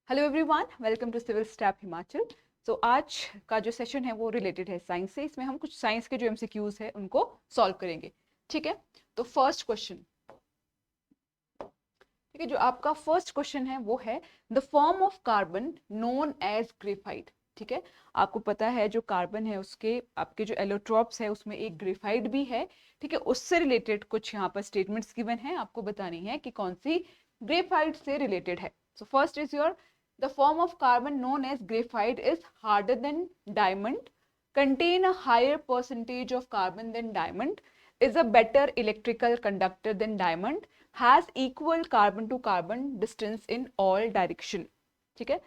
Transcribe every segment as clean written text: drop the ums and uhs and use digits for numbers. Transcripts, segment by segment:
Hello everyone, welcome to civil step Himachal. आज का जो सेशन है वो रिलेटेड है साइंस से। इसमें हम कुछ साइंस के जो एमसीक्यूज है उनको सॉल्व करेंगे। ठीक है, तो फर्स्ट क्वेश्चन, ठीक है, जो आपका फर्स्ट क्वेश्चन है वो है the form of carbon known as graphite. ठीक है, आपको पता है जो कार्बन है उसके आपके जो एलोट्रॉप्स है उसमें एक ग्रेफाइट भी है। ठीक है, उससे रिलेटेड कुछ यहाँ पर स्टेटमेंट्स गिवन है, आपको बतानी है कि कौन सी ग्रेफाइट से रिलेटेड है। So first is your the form of carbon known as graphite is harder than diamond, contain a higher percentage of carbon than diamond, is a better electrical conductor than diamond, has equal carbon to carbon distance in all direction। ठीक है,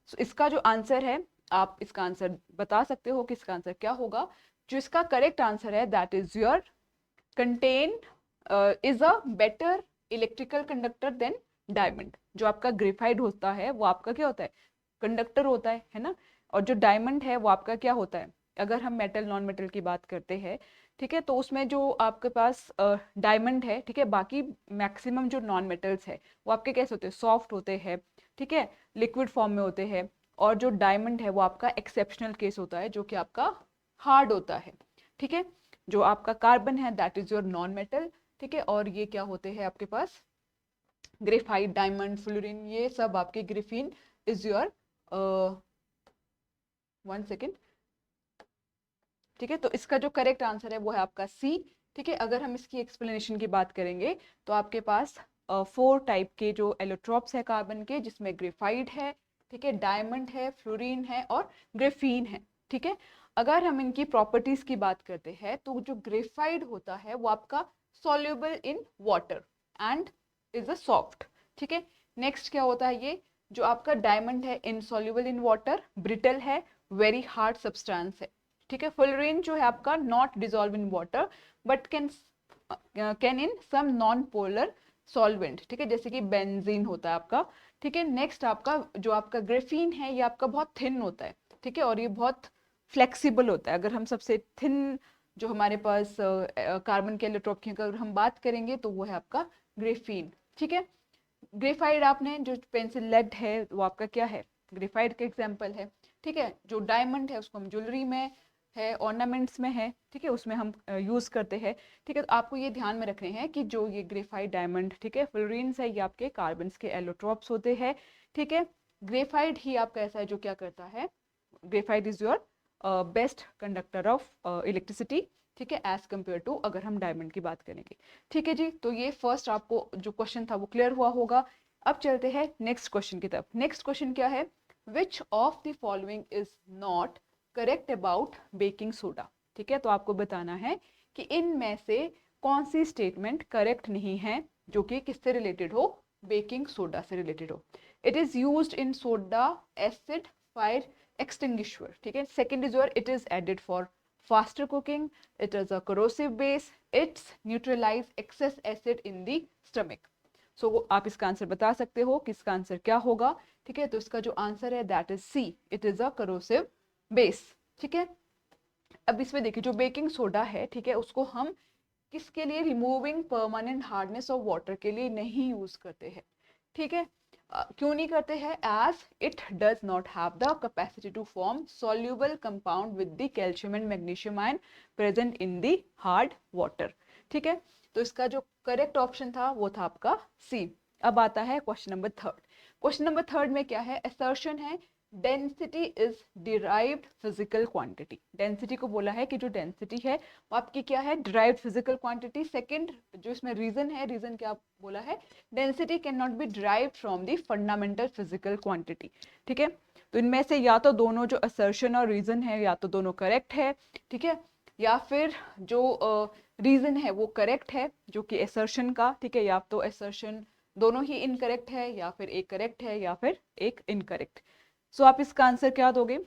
so इसका जो answer है, आप इसका answer बता सकते हो कि इसका आंसर क्या होगा। जो इसका करेक्ट आंसर है that is your contain is a better electrical conductor then diamond. जो आपका ग्रेफाइट होता है वो आपका क्या होता है, कंडक्टर होता है ना। और जो डायमंड है वो आपका क्या होता है, अगर हम मेटल नॉन मेटल की बात करते हैं, ठीक है, तो उसमें जो आपके पास डायमंड है, ठीक है, बाकी मैक्सिमम जो नॉन मेटल्स है वो आपके कैसे होते हैं, सॉफ्ट होते हैं, ठीक है, लिक्विड फॉर्म में होते हैं। और जो डायमंड है वो आपका एक्सेप्शनल केस होता है जो कि आपका हार्ड होता है। ठीक है, जो आपका कार्बन है that is your non metal. ठीक है, और ये क्या होते हैं आपके पास, ग्रेफाइट, डायमंड, फ्लोरीन, ये सब आपके ग्रिफिन इज योर 1 सेकेंड। ठीक है, तो इसका जो करेक्ट आंसर है वो है आपका सी। ठीक है, अगर हम इसकी एक्सप्लेनेशन की बात करेंगे तो आपके पास 4 टाइप के जो एलोट्रॉप्स है कार्बन के, जिसमें ग्रेफाइट है, ठीक है, डायमंड है, फ्लोरीन है और ग्रेफीन है। ठीक है, अगर हम इनकी प्रॉपर्टीज की बात करते हैं तो जो ग्रेफाइट होता है वो आपका soluble in water and is a soft. ठीक है, नेक्स्ट क्या होता है, ये जो आपका डायमंड है इनसॉल्युबल इन वाटर, ब्रिटल है, वेरी हार्ड सब्सटेंस है। ठीक है, फ्लोरीन जो है आपका not dissolve in water but can in some non polar solvent. ठीक है, जैसे कि बेंजीन होता है आपका। ठीक है, नेक्स्ट आपका जो आपका ग्रेफीन है ये आपका बहुत थिन होता है। ठीक है, और ये बहुत फ्लेक्सिबल होता है। अगर हम सबसे थिन जो हमारे पास कार्बन के एलोट्रॉप की अगर हम बात करेंगे तो वो है आपका ग्रेफीन। ठीक है, ग्रेफाइट आपने जो पेंसिल लेड है वो आपका क्या है, ग्रेफाइट का एग्जाम्पल है। ठीक है, जो डायमंड है उसको हम ज्वेलरी में है, ऑर्नामेंट्स में है, ठीक है, उसमें हम यूज करते हैं। ठीक है, तो आपको ये ध्यान में रखने हैं कि जो ये ग्रेफाइट, डायमंड, ठीक है, फ्लोरीन्स है, ये आपके कार्बन के एलोट्रॉप्स होते हैं। ठीक है, ग्रेफाइट ही आपका ऐसा है जो क्या करता है, graphite is your best conductor of electricity. ठीक है, एज कम्पेयर टू अगर हम डायमंड की बात करेंगे। ठीक है जी, तो ये फर्स्ट आपको जो क्वेश्चन था वो क्लियर हुआ होगा। अब चलते हैं नेक्स्ट क्वेश्चन की तरफ। नेक्स्ट क्वेश्चन क्या है, which of the following is not correct about baking soda. ठीक है, तो आपको बताना है कि इनमें से कौन सी स्टेटमेंट करेक्ट नहीं है जो कि किससे रिलेटेड हो, बेकिंग सोडा से रिलेटेड हो। It is used in soda acid fire extinguisher। ठीक है, second is your it is added for faster cooking, it is a corrosive base, it's neutralize excess acid in the stomach। so आप इसका answer बता सकते हो कि इसका answer क्या होगा। ठीक है, तो इसका जो आंसर है that is C, it is a corrosive base। ठीक है, अब इसमें देखिए जो बेकिंग सोडा है, ठीक है, उसको हम किसके लिए, removing permanent hardness of water के लिए नहीं यूज करते हैं। ठीक है, क्यों नहीं करते हैं, as it does not have the capacity to form soluble compound with the calcium and magnesium ion present in the hard water. ठीक है, तो इसका जो करेक्ट ऑप्शन था वो था आपका सी। अब आता है question number third. Question number third में क्या है, असर्शन है density is derived physical quantity. Density को बोला है कि जो डेंसिटी है वो आपकी क्या है, डिराइव्ड फिजिकल क्वांटिटी। सेकंड जो इसमें रीजन है, रीजन क्या बोला है, density can not be derived from the fundamental physical quantity. ठीक है, तो इनमें से या तो दोनों जो असर्शन और रीजन है या तो दोनों करेक्ट है, ठीक है, या फिर जो रीजन है वो करेक्ट है जो कि असर्शन का, ठीक है, या तो असर्शन दोनों ही इनकरेक्ट है या फिर एक करेक्ट है या फिर एक इनकरेक्ट। सो आप इसका आंसर क्या दोगे,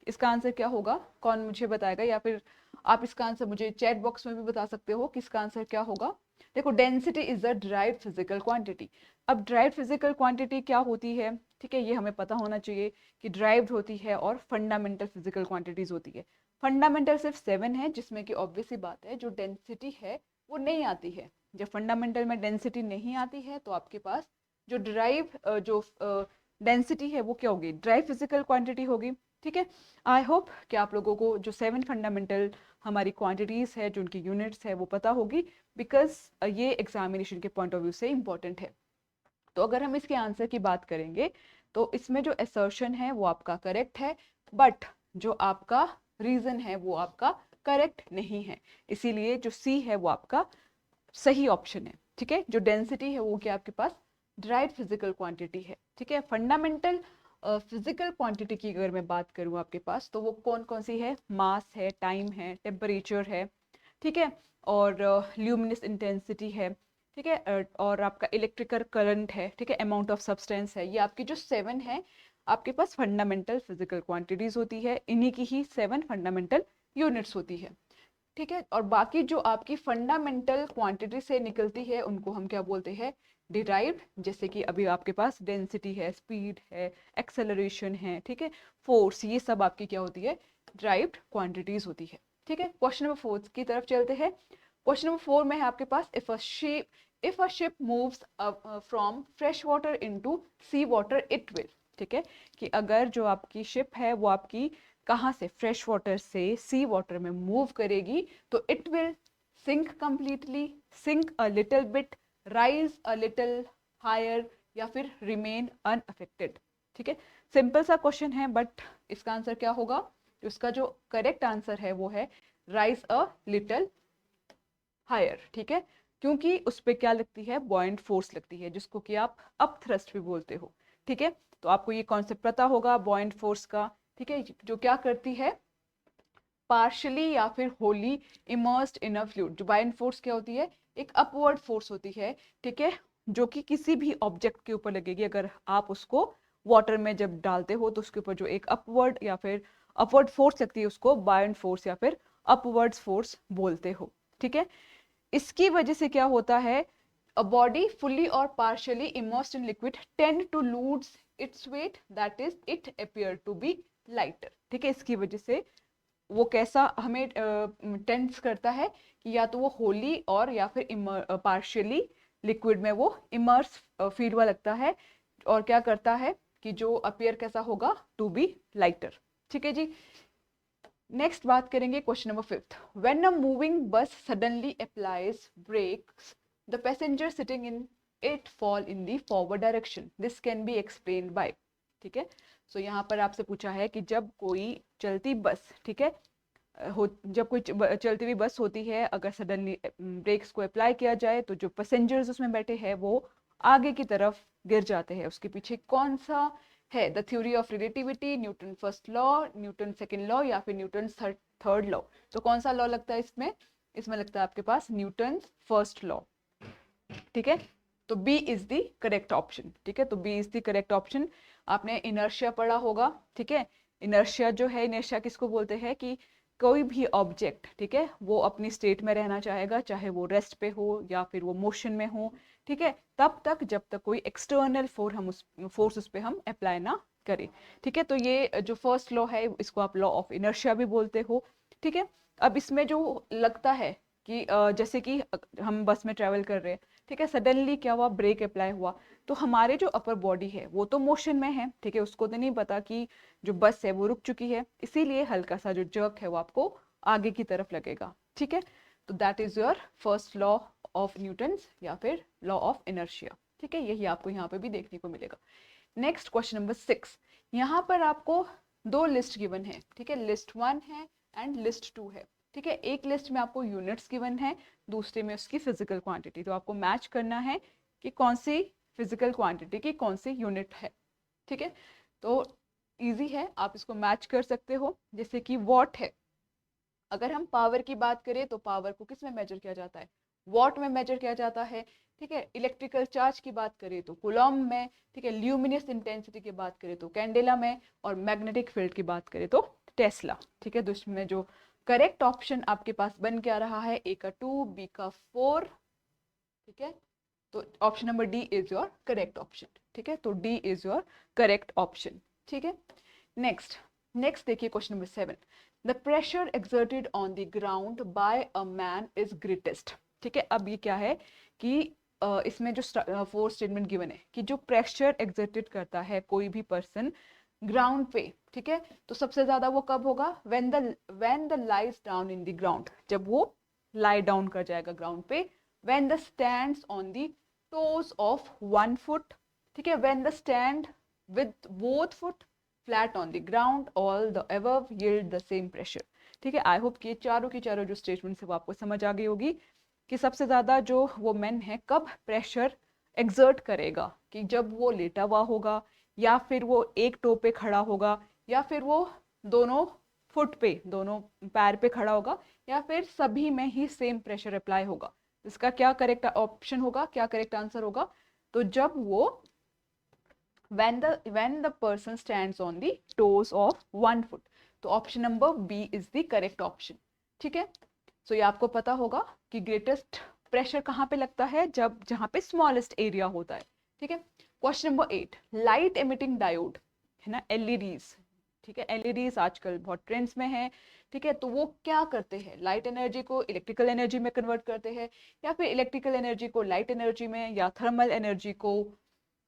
इसका आंसर क्या होगा, कौन मुझे बताएगा, या फिर आप इसका आंसर मुझे चैट बॉक्स में भी बता सकते हो कि इसका आंसर क्या होगा। देखो, density is a derived physical quantity. अब डिराइव्ड फिजिकल क्वांटिटी क्या होती है, ठीक है, ये हमें पता होना चाहिए कि डिराइव्ड होती है और फंडामेंटल फिजिकल क्वांटिटीज होती है। फंडामेंटल सिर्फ 7 है, जिसमें कि ऑब्वियस सी बात है जो डेंसिटी है वो नहीं आती है। जब फंडामेंटल में डेंसिटी नहीं आती है तो आपके पास जो डिराइव जो डेंसिटी है वो क्या होगी, ड्राई फिजिकल क्वांटिटी होगी। ठीक है, आई होप कि आप लोगों को जो 7 फंडामेंटल हमारी क्वांटिटीज़ है, जो उनकी यूनिट्स है वो पता होगी, बिकॉज ये एग्जामिनेशन के पॉइंट ऑफ व्यू से इंपॉर्टेंट है। तो अगर हम इसके आंसर की बात करेंगे तो इसमें जो असर्शन है वो आपका करेक्ट है, बट जो आपका रीजन है वो आपका करेक्ट नहीं है, इसीलिए जो सी है वो आपका सही ऑप्शन है। ठीक है, जो डेंसिटी है वो क्या आपके पास ड्राइड फिजिकल क्वांटिटी है। ठीक है, फंडामेंटल फिजिकल क्वांटिटी की अगर मैं बात करूँ आपके पास, तो वो कौन कौन सी है, मास है, टाइम है, टेम्परेचर है, ठीक है, और ल्यूमिनस इंटेंसिटी है, ठीक है, और आपका इलेक्ट्रिकल करंट है, ठीक है, अमाउंट ऑफ सब्सटेंस है। ये आपकी जो 7 है आपके पास फंडामेंटल फिजिकल क्वांटिटीज होती है, इन्हीं की ही 7 फंडामेंटल यूनिट्स होती है। ठीक है, और बाकी जो आपकी फंडामेंटल क्वांटिटी से निकलती है उनको हम क्या बोलते हैं, डिराइव्ड। जैसे कि अभी आपके पास डेंसिटी है, स्पीड है, एक्सेलरेशन है, ठीक है, फोर्स, ये सब आपकी क्या होती है, डिराइव्ड क्वांटिटीज होती है। ठीक है, क्वेश्चन नंबर 4 की तरफ चलते हैं। क्वेश्चन नंबर 4 में है आपके पास, if a ship moves from fresh water into sea water it will. ठीक है, कि अगर जो आपकी शिप है वो आपकी कहाँ से, फ्रेश वाटर से सी वाटर में मूव करेगी, तो it will sink completely, sink a little bit, rise a little higher, या फिर रिमेन अनअफेक्टेड। ठीक है, सिंपल सा क्वेश्चन है, बट इसका आंसर क्या होगा, इसका जो करेक्ट आंसर है वो है राइज अ लिटिल हायर। ठीक है, क्योंकि उस पर क्या लगती है, बॉयंट फोर्स लगती है, जिसको कि आप अप थ्रस्ट भी बोलते हो। ठीक है, तो आपको ये कॉन्सेप्ट पता होगा बॉयंट फोर्स का। ठीक है, जो क्या करती है, पार्शली या फिर Holi immersed in a fluid. जो बॉयंट फोर्स क्या होती है, एक अपवर्ड फोर्स होती है। ठीक है, जो कि किसी भी ऑब्जेक्ट के ऊपर लगेगी, अगर आप उसको वाटर में जब डालते हो तो उसके ऊपर जो एक अपवर्ड या फिर अपवर्ड फोर्स लगती है उसको बॉयंट फोर्स या फिर अपवर्ड फोर्स बोलते हो। ठीक है, इसकी वजह से क्या होता है, अ बॉडी फुल्ली और partially immersed in liquid tend to lose its weight, that is it appear to be lighter. ठीक है, इसकी वजह से वो कैसा हमें टेंड्स करता है कि या तो वो होली और या फिर पार्शियली लिक्विड में वो इमर्स फील हुआ लगता है, और क्या करता है कि जो अपीयर कैसा होगा, टू बी लाइटर। ठीक है जी, नेक्स्ट बात करेंगे question number 5। When a moving bus suddenly applies brakes, the passenger sitting in it fall in the forward direction, this can be explained by. ठीक है, सो यहाँ पर आपसे पूछा है कि जब कोई चलती बस, ठीक है, जब कोई चलती हुई बस होती है, अगर सडनली ब्रेक्स को अप्लाई किया जाए तो जो पैसेंजर्स उसमें बैठे हैं वो आगे की तरफ गिर जाते हैं। उसके पीछे कौन सा है, the theory of relativity, Newton first law, Newton second law, या फिर न्यूटन थर्ड लॉ। तो कौन सा लॉ लगता है इसमें, इसमें लगता है आपके पास न्यूटन फर्स्ट लॉ। ठीक है, तो B is the correct option. ठीक है, तो B is the correct option. आपने इनर्शिया पढ़ा होगा। ठीक है, इनर्शिया जो है, इनर्शिया किसको बोलते हैं, कि कोई भी ऑब्जेक्ट, ठीक है, वो अपनी स्टेट में रहना चाहेगा, चाहे वो रेस्ट पे हो या फिर वो मोशन में हो। ठीक है, तब तक जब तक कोई एक्सटर्नल फोर्स उस पर हम अप्लाई ना करें। ठीक है, तो ये जो फर्स्ट लॉ है इसको आप लॉ ऑफ इनर्शिया भी बोलते हो। ठीक है, अब इसमें जो लगता है कि जैसे कि हम बस में ट्रेवल कर रहे हैं, ठीक है, सडनली क्या हुआ, ब्रेक अप्लाई हुआ, तो हमारे जो अपर बॉडी है वो तो मोशन में है। ठीक है, उसको तो नहीं पता कि जो बस है वो रुक चुकी है, इसीलिए हल्का सा जो जर्क है वो आपको आगे की तरफ लगेगा। ठीक है, तो that is your first law of Newton's या फिर लॉ ऑफ इनर्शिया। ठीक है, यही आपको यहाँ पे भी देखने को मिलेगा। नेक्स्ट क्वेश्चन नंबर 6, यहाँ पर आपको दो लिस्ट गिवन है। ठीक है, लिस्ट 1 है एंड लिस्ट 2 है। ठीक है, एक लिस्ट में आपको यूनिट्स गिवन है, दूसरे में उसकी फिजिकल क्वांटिटी। तो आपको मैच करना है कि कौन सी फिजिकल क्वांटिटी की कौन सी यूनिट है। ठीक है, तो इजी है, आप इसको मैच कर सकते हो। जैसे कि वॉट है, अगर हम पावर की बात करें तो पावर को किस में मेजर किया जाता है, वॉट में मेजर किया जाता है। ठीक है, इलेक्ट्रिकल चार्ज की बात करें तो कूलॉम में। ठीक है, ल्यूमिनस इंटेंसिटी की बात करें तो कैंडेला में, और मैग्नेटिक फील्ड की बात करें तो टेस्ला। ठीक है, तो इसमें जो करेक्ट ऑप्शन आपके पास बन क्या रहा है, ए का 2, बी का 4। ठीक है, तो option number D is your correct option. ठीक है, तो D is your correct option. ठीक है, नेक्स्ट नेक्स्ट देखिए question number 7। The pressure exerted on the ground by a man is greatest. ठीक है, अब ये क्या है कि इसमें जो 4 स्टेटमेंट गिवन है कि जो प्रेशर एग्जर्टेड करता है कोई भी पर्सन ग्राउंड पे, ठीक है, तो सबसे ज्यादा वो कब होगा, when the lies down in the ground, जब वो लाई डाउन कर जाएगा ग्राउंड पे, when the stands on the toes of 1 foot, ठीक है, when the stand with both foot flat on the ground, all the above yield the same pressure. ठीक है, I hope कि ये चारों की चारों जो स्टेटमेंट है वो आपको समझ आ गई होगी कि सबसे ज्यादा जो वो मैन है कब प्रेशर एग्जर्ट करेगा, कि जब वो लेटा हुआ होगा, या फिर वो एक टो पे खड़ा होगा, या फिर वो दोनों फुट पे, दोनों पैर पे खड़ा होगा, या फिर सभी में ही सेम प्रेशर अप्लाई होगा। इसका क्या करेक्ट ऑप्शन होगा, क्या करेक्ट आंसर होगा, तो जब वो when the person stands on the toes of 1 foot, तो option number B is the correct option. ठीक है, सो ये आपको पता होगा कि ग्रेटेस्ट प्रेशर कहाँ पे लगता है, जब जहाँ पे स्मॉलेस्ट एरिया होता है। ठीक है, question number 8, light emitting diode है ना, एलईडीज, ठीक है, एलईडीज आजकल बहुत ट्रेंड्स में है। ठीक है, तो वो क्या करते हैं, लाइट एनर्जी को इलेक्ट्रिकल एनर्जी में कन्वर्ट करते हैं, या फिर इलेक्ट्रिकल एनर्जी को लाइट एनर्जी में, या थर्मल एनर्जी को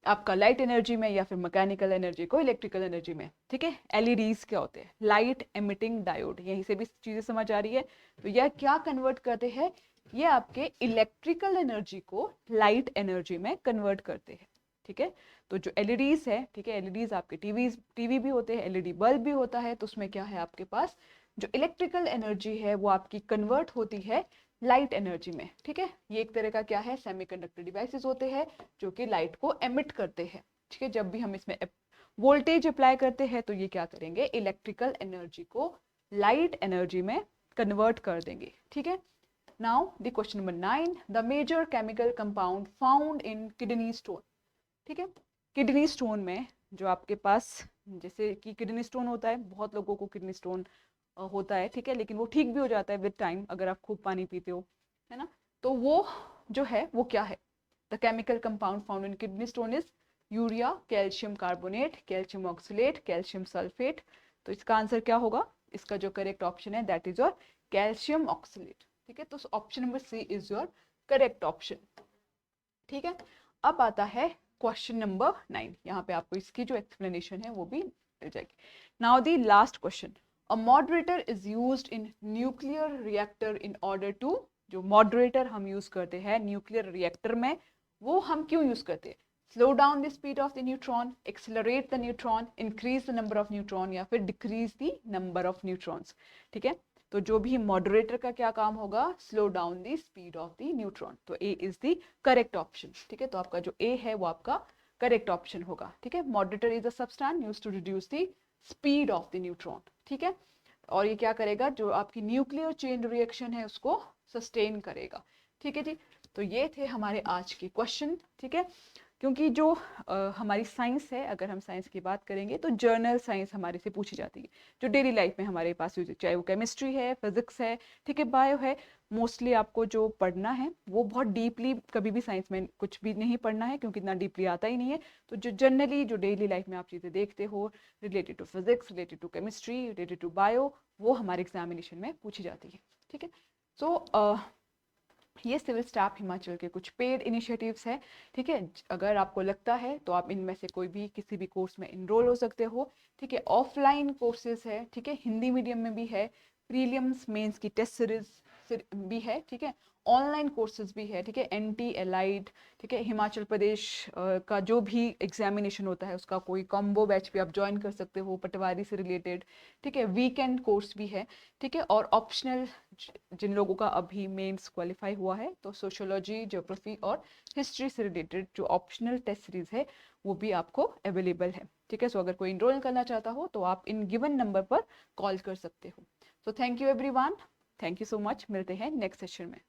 आपका लाइट एनर्जी में, या फिर मैकेनिकल एनर्जी को इलेक्ट्रिकल एनर्जी में। ठीक है, एलईडीज क्या होते हैं, लाइट एमिटिंग डायोड, यहीं से भी चीजें समझ आ रही है। तो यह क्या कन्वर्ट करते हैं, ये आपके इलेक्ट्रिकल एनर्जी को लाइट एनर्जी में कन्वर्ट करते हैं। ठीक है, तो जो एलईडीज है, ठीक है, एलईडीज आपके टीवी भी होते हैं, एलईडी बल्ब भी होता है, तो उसमें क्या है आपके पास जो इलेक्ट्रिकल एनर्जी है वो आपकी कन्वर्ट होती है लाइट एनर्जी में। ठीक है, ये एक तरह का क्या है, सेमीकंडक्टर डिवाइसेस होते हैं जो कि लाइट को एमिट करते हैं। ठीक है, जब भी हम इसमें वोल्टेज अप्लाई करते हैं तो ये क्या करेंगे, इलेक्ट्रिकल एनर्जी को लाइट एनर्जी में कन्वर्ट कर देंगे। ठीक है, now the question number 9, the major chemical compound found in kidney stone. ठीक है, किडनी स्टोन में जो आपके पास, जैसे कि किडनी स्टोन होता है, बहुत लोगों को किडनी स्टोन होता है, ठीक है, लेकिन वो ठीक भी हो जाता है विद टाइम अगर आप खूब पानी पीते हो, है ना। तो वो जो है वो क्या है, the chemical compound found in kidney stone is urea, calcium carbonate, calcium oxalate, calcium sulphate. तो इसका आंसर क्या होगा, इसका जो करेक्ट ऑप्शन है that is your calcium oxalate. ठीक है, तो option number C is your correct option. ठीक है, अब आता है क्वेश्चन नंबर 9, यहाँ पे आपको इसकी जो एक्सप्लेनेशन है वो भी मिल जाएगी। Now the last question, A moderator is used in nuclear reactor in order to, जो moderator हम use करते हैं nuclear reactor में, वो हम क्यों use करते हैं, slow down the speed of the neutron, accelerate the neutron, increase the number of neutron, या फिर decrease the number of neutrons। ठीक है, तो जो भी moderator का क्या काम होगा, slow down the speed of the neutron, तो A is the correct option। ठीक है, तो आपका जो A है वो आपका correct option होगा। ठीक है, moderator is a substance used to reduce the speed of the neutron. ठीक है, और ये क्या करेगा, जो आपकी न्यूक्लियर चेन रिएक्शन है उसको सस्टेन करेगा। ठीक है जी, तो ये थे हमारे आज के क्वेश्चन। ठीक है, क्योंकि जो हमारी साइंस है, अगर हम साइंस की बात करेंगे तो जर्नल साइंस हमारे से पूछी जाती है, जो डेली लाइफ में हमारे पास यूज है, चाहे वो केमिस्ट्री है, फिजिक्स है, ठीक है, बायो है, मोस्टली आपको जो पढ़ना है वो बहुत डीपली कभी भी साइंस में कुछ भी नहीं पढ़ना है, क्योंकि इतना डीपली आता ही नहीं है। तो जो जनरली जो डेली लाइफ में आप चीज़ें देखते हो related to physics, related to chemistry, related to bio, वो हमारे एग्जामिनेशन में पूछी जाती है। ठीक है, सो ये सिविल स्टाफ हिमाचल के कुछ पेड इनिशिएटिव्स है। ठीक है, अगर आपको लगता है तो आप इनमें से कोई भी किसी भी कोर्स में इनरोल हो सकते हो। ठीक है, ऑफलाइन कोर्सेज है, ठीक है, हिंदी मीडियम में भी है, प्रीलिम्स मेंस की टेस्ट सीरीज भी है। ठीक है, ऑनलाइन कोर्सेज भी है। ठीक है, एनटी एलाइड, ठीक है, हिमाचल प्रदेश का जो भी एग्जामिनेशन होता है उसका कोई कॉम्बो बैच भी आप ज्वाइन कर सकते हो पटवारी से रिलेटेड। ठीक है, वीकेंड कोर्स भी है। ठीक है, और ऑप्शनल जिन लोगों का अभी मेंस क्वालिफाई हुआ है तो सोशियोलॉजी, ज्योग्राफी और हिस्ट्री से रिलेटेड जो ऑप्शनल टेस्ट सीरीज है वो भी आपको अवेलेबल है। ठीक है, सो अगर कोई इनरोल करना चाहता हो तो आप इन गिवन नंबर पर कॉल कर सकते हो। So thank you everyone, thank you so much, मिलते हैं नेक्स्ट सेशन में।